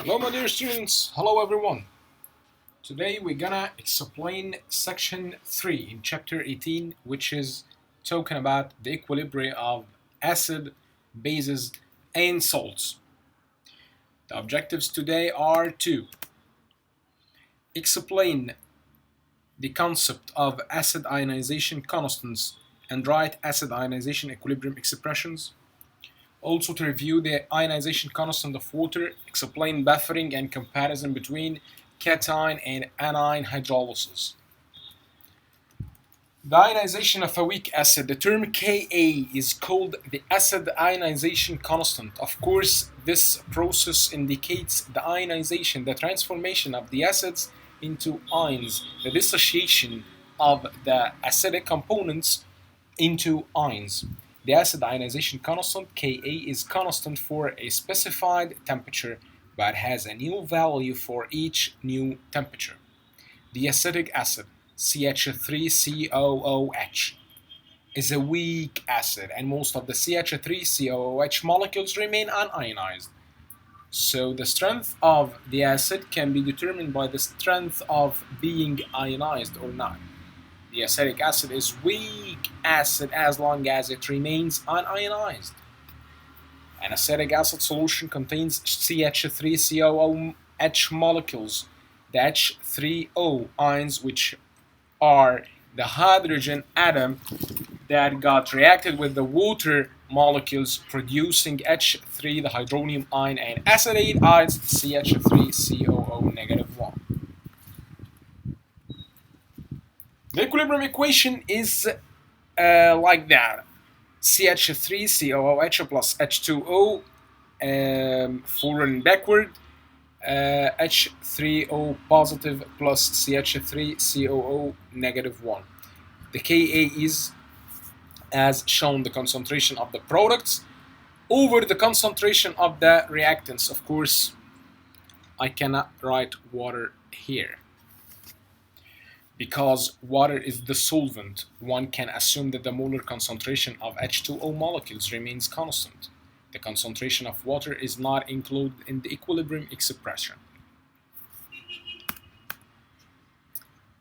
Hello my dear students, hello everyone. Today we're gonna explain section 3 in chapter 18, which is talking about the equilibrium of acid, bases, and salts. The objectives today are to explain the concept of acid ionization constants and write acid ionization equilibrium expressions. Also to review the ionization constant of water, explain buffering and comparison between cation and anion hydrolysis. The ionization of a weak acid, the term Ka is called the acid ionization constant. Of course, this process indicates the ionization, the transformation of the acids into ions, the dissociation of the acidic components into ions. The acid ionization constant, Ka, is constant for a specified temperature but has a new value for each new temperature. The acetic acid, Ch3COOH, is a weak acid and most of the Ch3COOH molecules remain unionized. So the strength of the acid can be determined by the strength of being ionized or not. The acetic acid is weak acid as long as it remains unionized. An acetic acid solution contains CH3COOH molecules, the H3O ions, which are the hydrogen atom that got reacted with the water molecules producing H3, the hydronium ion, and acetate ions, CH3COO negative 1. The equilibrium equation is like that. CH3COOH plus H2O forward and backward, H3O positive plus CH3COO negative 1. The Ka is, as shown, the concentration of the products over the concentration of the reactants. Of course, I cannot write water here. Because water is the solvent, one can assume that the molar concentration of H2O molecules remains constant. The concentration of water is not included in the equilibrium expression.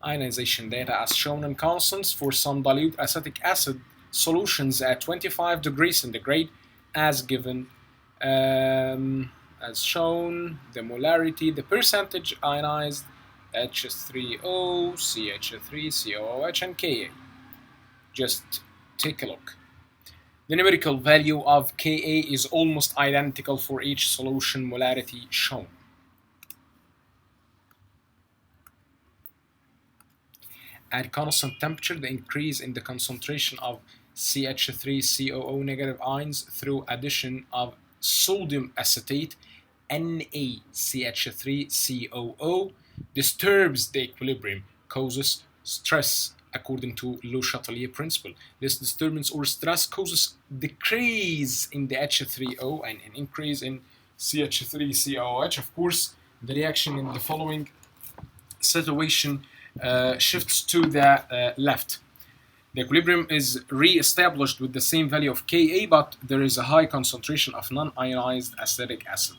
Ionization data as shown in constants for some dilute acetic acid solutions at 25 degrees centigrade as given, as shown, the molarity, the percentage ionized, H3O, CH3COOH, and Ka. Just take a look. The numerical value of Ka is almost identical for each solution molarity shown. At constant temperature, the increase in the concentration of CH3COO negative ions through addition of sodium acetate, NaCH3COO, disturbs the equilibrium, causes stress according to Le Chatelier principle. This disturbance or stress causes decrease in the H3O and an increase in CH3COOH. Of course, the reaction in the following situation shifts to the left. The equilibrium is re-established with the same value of Ka, but there is a high concentration of non-ionized acetic acid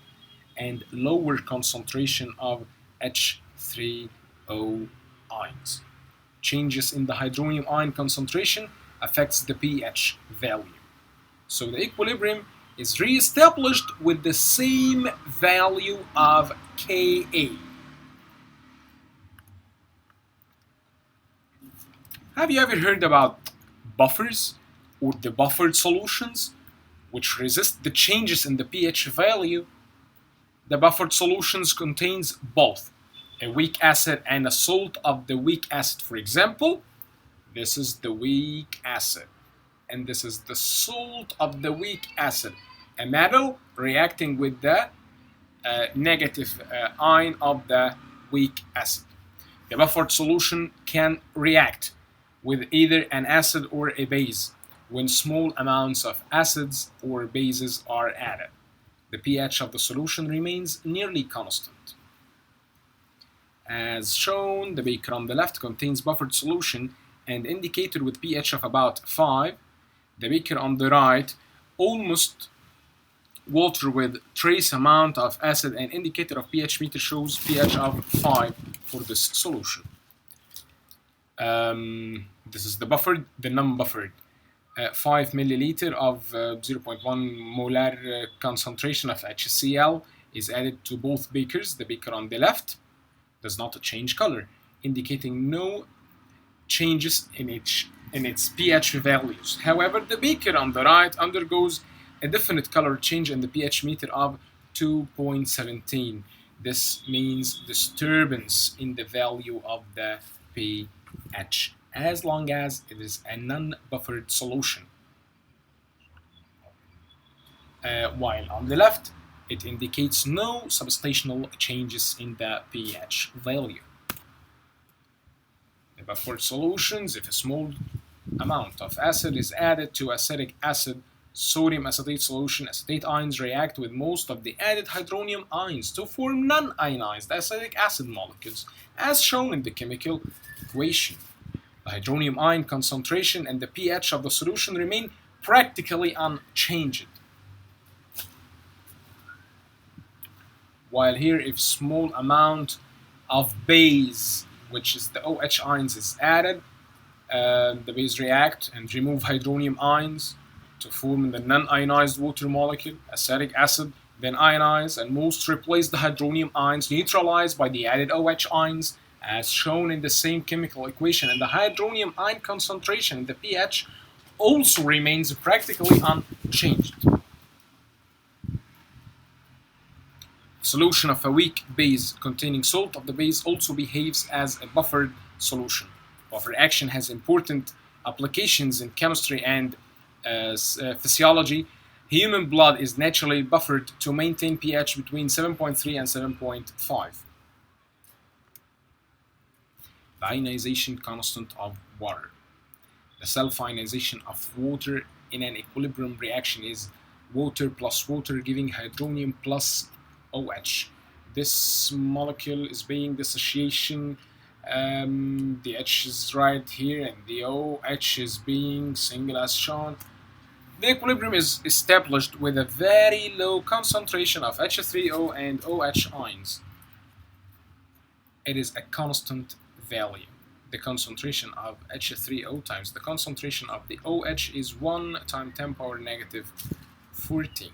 and lower concentration of H3O ions. Changes in the hydronium ion concentration affects the pH value. So the equilibrium is re-established with the same value of Ka. Have you ever heard about buffers or the buffered solutions which resist the changes in the pH value? The buffered solutions contains both a weak acid and a salt of the weak acid. For example, this is the weak acid and this is the salt of the weak acid, a metal reacting with the negative ion of the weak acid. The buffered solution can react with either an acid or a base when small amounts of acids or bases are added. The pH of the solution remains nearly constant. As shown, the beaker on the left contains buffered solution and indicated with pH of about 5. The beaker on the right almost water with trace amount of acid and indicator of pH meter shows pH of 5 for this solution. This is the buffered, the non-buffered. 5 milliliter of 0.1 molar concentration of HCl is added to both beakers. The beaker on the left does not change color, indicating no changes in its pH values. However, the beaker on the right undergoes a definite color change in the pH meter of 2.17. This means disturbance in the value of the pH, as long as it is a non-buffered solution. While on the left, it indicates no substantial changes in the pH value. The buffered solutions, if a small amount of acid is added to acetic acid, sodium acetate solution, acetate ions react with most of the added hydronium ions to form non-ionized acetic acid molecules, as shown in the chemical equation. The hydronium ion concentration and the pH of the solution remain practically unchanged. While here, if small amount of base, which is the OH ions, is added, the base react and remove hydronium ions to form the non-ionized water molecule, acetic acid, then ionize, and most replace the hydronium ions neutralized by the added OH ions, as shown in the same chemical equation, and the hydronium ion concentration and the pH also remains practically unchanged. Solution of a weak base containing salt of the base also behaves as a buffered solution. Buffer action has important applications in chemistry and physiology. Human blood is naturally buffered to maintain pH between 7.3 and 7.5. The ionization constant of water. The self-ionization of water in an equilibrium reaction is water plus water, giving hydronium plus OH. This molecule is being dissociation. The H is right here and the OH is being single as shown. The equilibrium is established with a very low concentration of H3O and OH ions. It is a constant value. The concentration of H3O times the concentration of the OH is 1 times 10 power negative 14.